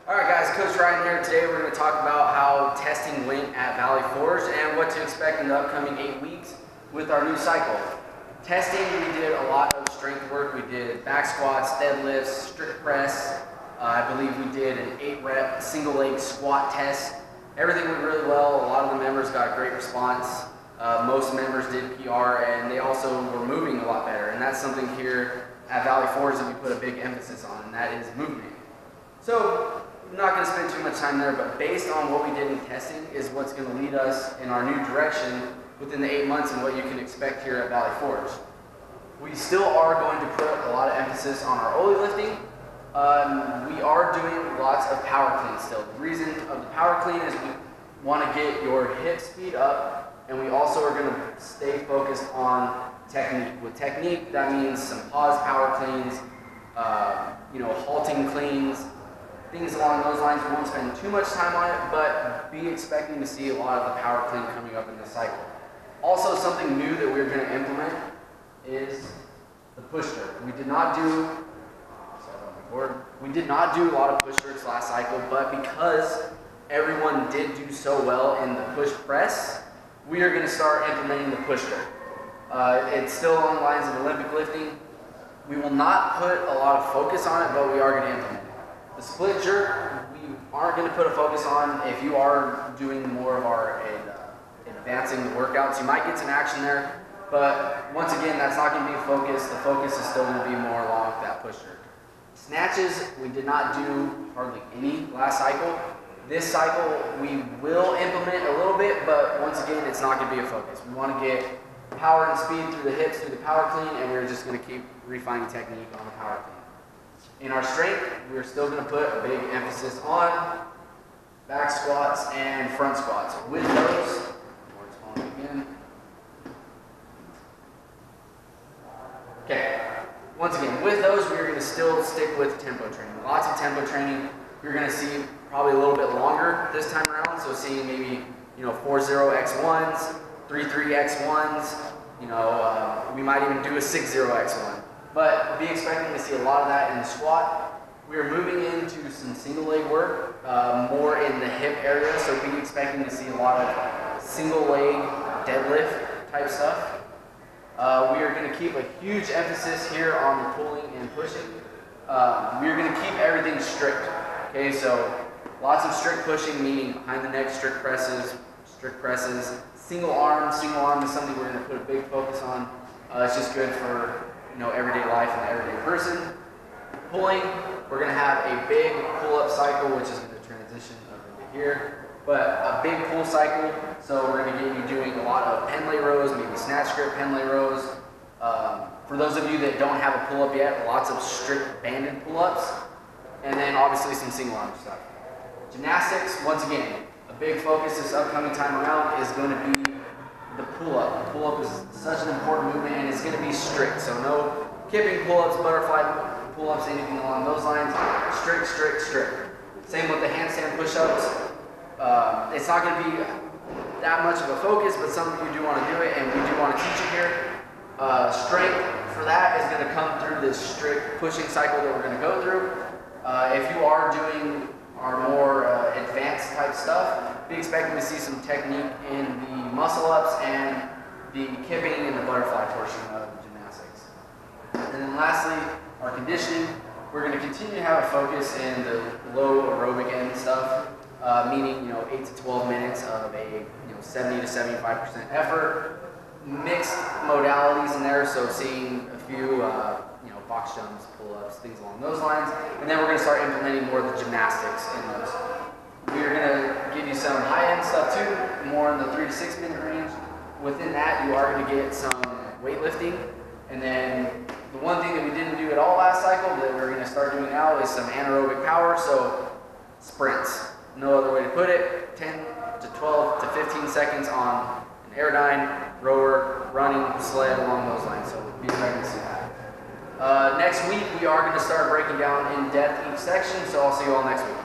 Alright guys, Coach Ryan here. Today we're going to talk about how testing went at Valley Forge and what to expect in the upcoming 8 weeks with our new cycle. Testing, we did a lot of strength work. We did back squats, deadlifts, strict press. I believe we did an 8-rep single leg squat test. Everything went really well. A lot of the members got a great response. Most members did PR, and they also were moving a lot better. And that's something here at Valley Forge that we put a big emphasis on, and that is movement. So I'm not going to spend too much time there, but based on what we did in testing is what's going to lead us in our new direction within the 8 months and what you can expect here at Valley Forge. We still are going to put a lot of emphasis on our Oly lifting. We are doing lots of power clean still. The reason of the power clean is we want to get your hip speed up, and we also are going to stay focused on technique. With technique, that means some pause power cleans, halting cleans, things along those lines. We won't spend too much time on it, but be expecting to see a lot of the power clean coming up in this cycle. Also, something new that we're going to implement is the push jerk. We did not do a lot of push jerks last cycle, but because everyone did do so well in the push press, we are going to start implementing the push jerk. It's still along the lines of Olympic lifting. We will not put a lot of focus on it, but we are going to implement it. The split jerk, we aren't going to put a focus on. If you are doing more of our advancing the workouts, you might get some action there, but once again, that's not going to be a focus. The focus is still going to be more along with that push jerk. Snatches, we did not do hardly any last cycle. This cycle, we will implement a little bit, but once again, it's not going to be a focus. We want to get power and speed through the hips, through the power clean, and we're just going to keep refining technique on the power clean. In our strength, we're still going to put a big emphasis on back squats and front squats. With those, once again, with those, we're going to still stick with tempo training. Lots of tempo training. You're going to see probably a little bit longer this time around. So seeing maybe 4-0-X1s, 3-3-X1s. We might even do a 6-0-X1. But be expecting to see a lot of that in the squat. We are moving into some single leg work, more in the hip area. So be expecting to see a lot of single leg deadlift type stuff. We are going to keep a huge emphasis here on the pulling and pushing. We are going to keep everything strict. Okay, so lots of strict pushing, meaning behind the neck strict presses, single arm is something we're going to put a big focus on. It's just good for everyday life and the everyday person. Pulling, we're going to have a big pull-up cycle, which is going to transition up into here. But a big pull cycle, so we're going to get you doing a lot of Pendlay rows, maybe snatch grip Pendlay rows. For those of you that don't have a pull-up yet, lots of strict banded pull-ups, and then obviously some single arm stuff. Gymnastics, once again, a big focus this upcoming time around is going to be the pull-up. The pull-up is such an important movement, and it's going to be strict. So no kipping pull-ups, butterfly pull-ups, anything along those lines. Strict, strict, strict. Same with the handstand push-ups. It's not going to be that much of a focus, but something you do want to do it, and we do want to teach it here. Strength for that is going to come through this strict pushing cycle that we're going to go through. If you are doing our more advanced type stuff, be expecting to see some technique in the muscle ups and the kipping and the butterfly portion of gymnastics. And then lastly, our conditioning. We're going to continue to have a focus in the low aerobic end stuff. Meaning 8 to 12 minutes of a 70 to 75% effort, mixed modalities in there, so seeing a few box jumps, pull-ups, things along those lines, and then we're going to start implementing more of the gymnastics in those. We're going to give you some high-end stuff too, more in the 3 to 6 minute range. Within that, you are going to get some weightlifting, and then the one thing that we didn't do at all last cycle that we're going to start doing now is some anaerobic power, so sprints. No other way to put it, 10 to 12 to 15 seconds on an Airdyne, rower, running, sled, along those lines, so be expecting to see that. Next week, we are going to start breaking down in depth each section, so I'll see you all next week.